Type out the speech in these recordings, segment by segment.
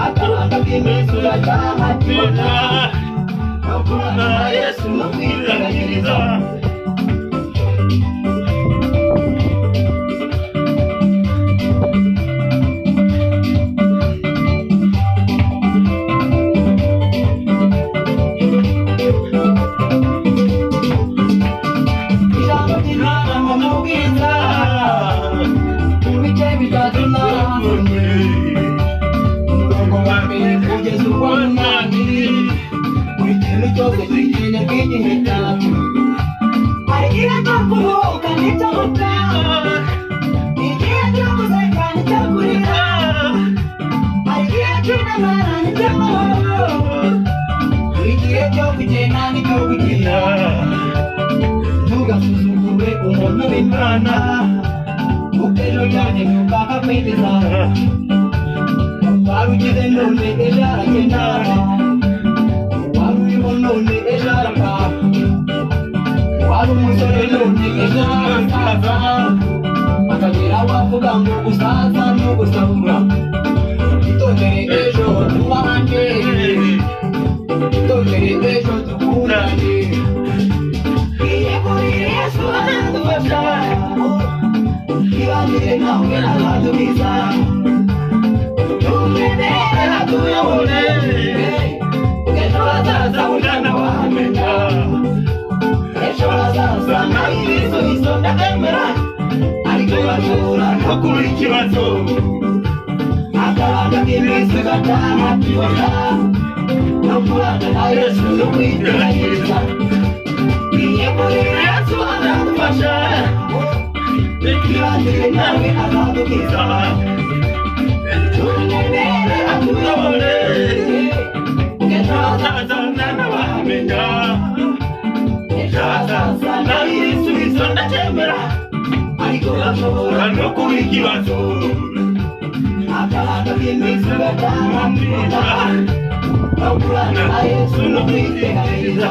akaranga k'iminsi uracyahakibona no kurana na Yesu no kwiteganyiriza. Ntugasuzugure umuntu w'Imana kuko ejo cyane nyumvaga kwiteza wari ugize none ejo aragenda wari uriho none ejo arapfa wari umusore none ejo arasaza akagera wavuga ngo gusaza no gusahura itondere ejo tubane itondere ejo dukundane Ibanire nawe aradukiza tumwemere atuyobore ejo hazaza umwana wamenya ejo hazaza nawe ibisubizo ndemera ariko bashobora no kubura ikibazo akaranga k'iminsi gataha tubona no kurana na Yesu no kwiteganyiriza Yesu azadufasha Ibanire nawe aradukiza tumwemere atuyobore ejo hazaza umwana wamenya ejo hazaza nawe ibisubizo ndemera ariko bashobora no kubura ikibazo akaranga k'iminsi gataha tubona no kurana na Yesu no kwiteganyiriza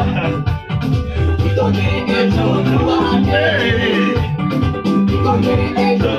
itondere ejo tubane itondere ejo